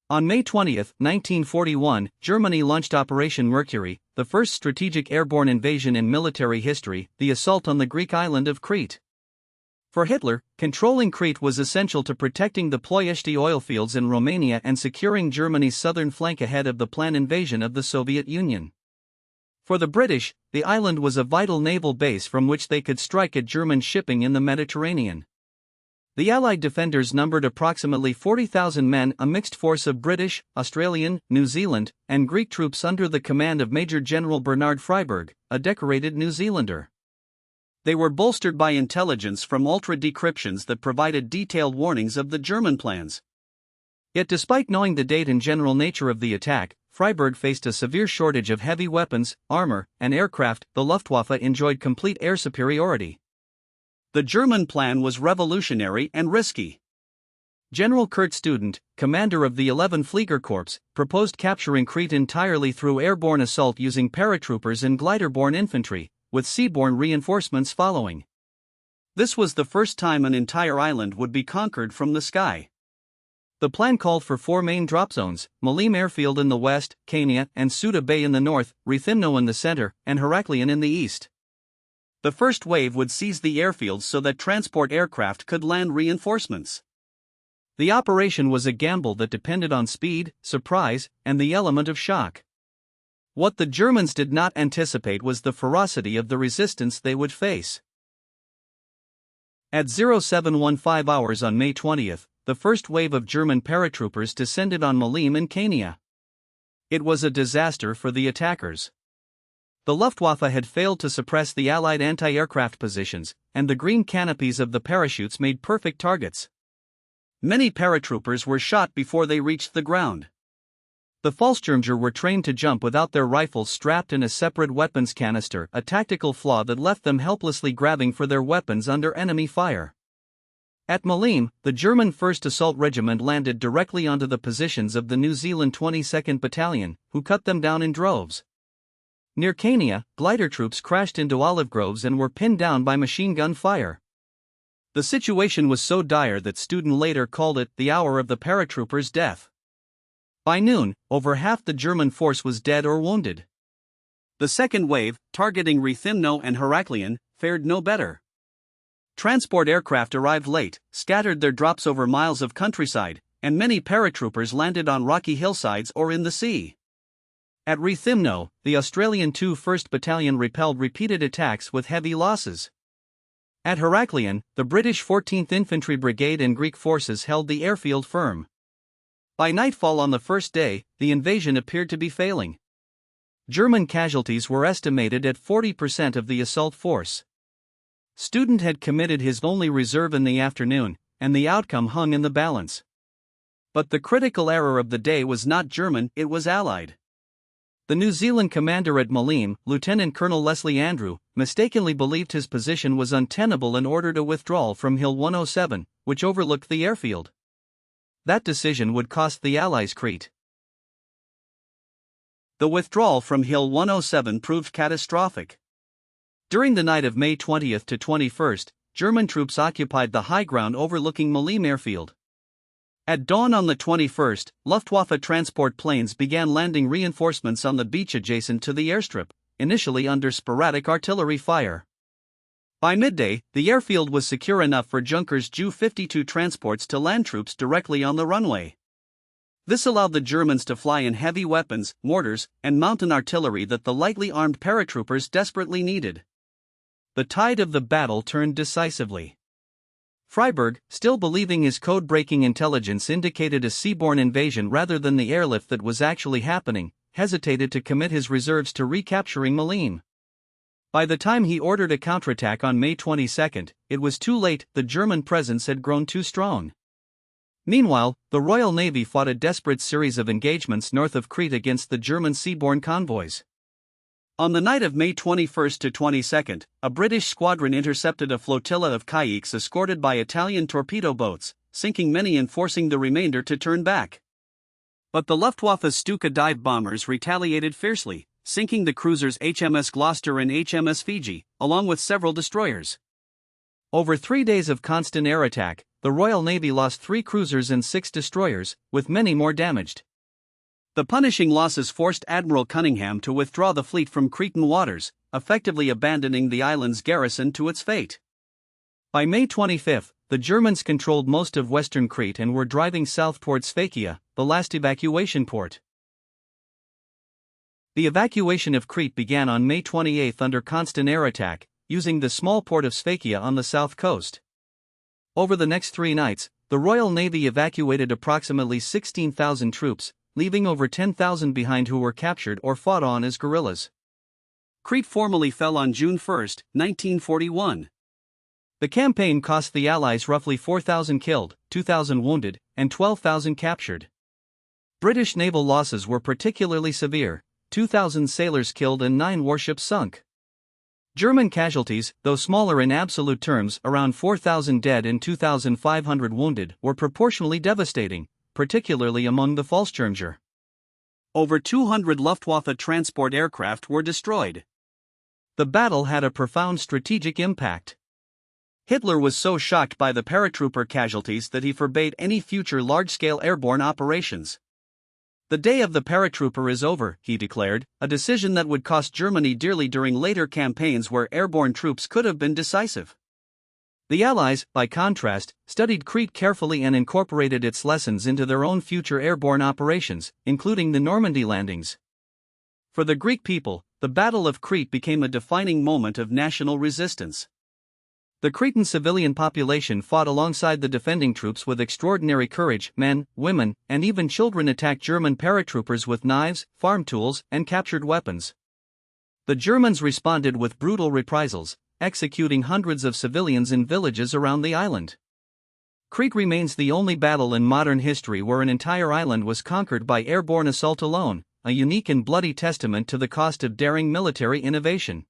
On May 20, 1941, Germany launched Operation Mercury, the first strategic airborne invasion in military history, the assault on the Greek island of Crete. For Hitler, controlling Crete was essential to protecting the Ploiești oil fields in Romania and securing Germany's southern flank ahead of the planned invasion of the Soviet Union. For the British, the island was a vital naval base from which they could strike at German shipping in the Mediterranean. The Allied defenders numbered approximately 40,000 men, a mixed force of British, Australian, New Zealand, and Greek troops under the command of Major General Bernard Freyberg, a decorated New Zealander. They were bolstered by intelligence from ultra-decryptions that provided detailed warnings of the German plans. Yet despite knowing the date and general nature of the attack, Freyberg faced a severe shortage of heavy weapons, armor, and aircraft. The Luftwaffe enjoyed complete air superiority. The German plan was revolutionary and risky. General Kurt Student, commander of the 11th Fliegerkorps, proposed capturing Crete entirely through airborne assault using paratroopers and glider-borne infantry, with seaborne reinforcements following. This was the first time an entire island would be conquered from the sky. The plan called for 4 main drop zones: Maleme airfield in the west, Kania and Suda Bay in the north, Rethymno in the center, and Heraklion in the east. The first wave would seize the airfields so that transport aircraft could land reinforcements. The operation was a gamble that depended on speed, surprise, and the element of shock. What the Germans did not anticipate was the ferocity of the resistance they would face. At 0715 hours on May 20th, the first wave of German paratroopers descended on Maleme and Kania. It was a disaster for the attackers. The Luftwaffe had failed to suppress the Allied anti-aircraft positions, and the green canopies of the parachutes made perfect targets. Many paratroopers were shot before they reached the ground. The Fallschirmjäger were trained to jump without their rifles strapped in a separate weapons canister, a tactical flaw that left them helplessly grabbing for their weapons under enemy fire. At Maleme, the German 1st Assault Regiment landed directly onto the positions of the New Zealand 22nd Battalion, who cut them down in droves. Near Kania, glider troops crashed into olive groves and were pinned down by machine gun fire. The situation was so dire that Student later called it the hour of the paratroopers' death. By noon, over half the German force was dead or wounded. The second wave, targeting Rethymno and Heraklion, fared no better. Transport aircraft arrived late, scattered their drops over miles of countryside, and many paratroopers landed on rocky hillsides or in the sea. At Rethymno, the Australian 2 1st Battalion repelled repeated attacks with heavy losses. At Heraklion, the British 14th Infantry Brigade and Greek forces held the airfield firm. By nightfall on the first day, the invasion appeared to be failing. German casualties were estimated at 40% of the assault force. Student had committed his only reserve in the afternoon, and the outcome hung in the balance. But the critical error of the day was not German, it was Allied. The New Zealand commander at Maleme, Lieutenant Colonel Leslie Andrew, mistakenly believed his position was untenable and ordered a withdrawal from Hill 107, which overlooked the airfield. That decision would cost the Allies Crete. The withdrawal from Hill 107 proved catastrophic. During the night of May 20th to 21st, German troops occupied the high ground overlooking Maleme airfield. At dawn on the 21st, Luftwaffe transport planes began landing reinforcements on the beach adjacent to the airstrip, initially under sporadic artillery fire. By midday, the airfield was secure enough for Junkers Ju-52 transports to land troops directly on the runway. This allowed the Germans to fly in heavy weapons, mortars, and mountain artillery that the lightly armed paratroopers desperately needed. The tide of the battle turned decisively. Freyberg, still believing his code-breaking intelligence indicated a seaborne invasion rather than the airlift that was actually happening, hesitated to commit his reserves to recapturing Maleme. By the time he ordered a counterattack on May 22, it was too late, the German presence had grown too strong. Meanwhile, the Royal Navy fought a desperate series of engagements north of Crete against the German seaborne convoys. On the night of May 21 to 22, a British squadron intercepted a flotilla of kayaks escorted by Italian torpedo boats, sinking many and forcing the remainder to turn back. But the Luftwaffe's Stuka dive bombers retaliated fiercely, sinking the cruisers HMS Gloucester and HMS Fiji, along with several destroyers. Over 3 days of constant air attack, the Royal Navy lost 3 cruisers and 6 destroyers, with many more damaged. The punishing losses forced Admiral Cunningham to withdraw the fleet from Cretan waters, effectively abandoning the island's garrison to its fate. By May 25, the Germans controlled most of western Crete and were driving south towards Sfakia, the last evacuation port. The evacuation of Crete began on May 28 under constant air attack, using the small port of Sfakia on the south coast. Over the next 3 nights, the Royal Navy evacuated approximately 16,000 troops, leaving over 10,000 behind who were captured or fought on as guerrillas. Crete formally fell on June 1, 1941. The campaign cost the Allies roughly 4,000 killed, 2,000 wounded, and 12,000 captured. British naval losses were particularly severe, 2,000 sailors killed and 9 warships sunk. German casualties, though smaller in absolute terms, around 4,000 dead and 2,500 wounded, were proportionally devastating, particularly among the Fallschirmjäger. Over 200 Luftwaffe transport aircraft were destroyed. The battle had a profound strategic impact. Hitler was so shocked by the paratrooper casualties that he forbade any future large-scale airborne operations. "The day of the paratrooper is over," he declared, a decision that would cost Germany dearly during later campaigns where airborne troops could have been decisive. The Allies, by contrast, studied Crete carefully and incorporated its lessons into their own future airborne operations, including the Normandy landings. For the Greek people, the Battle of Crete became a defining moment of national resistance. The Cretan civilian population fought alongside the defending troops with extraordinary courage. Men, women, and even children attacked German paratroopers with knives, farm tools, and captured weapons. The Germans responded with brutal reprisals, executing hundreds of civilians in villages around the island. Crete remains the only battle in modern history where an entire island was conquered by airborne assault alone, a unique and bloody testament to the cost of daring military innovation.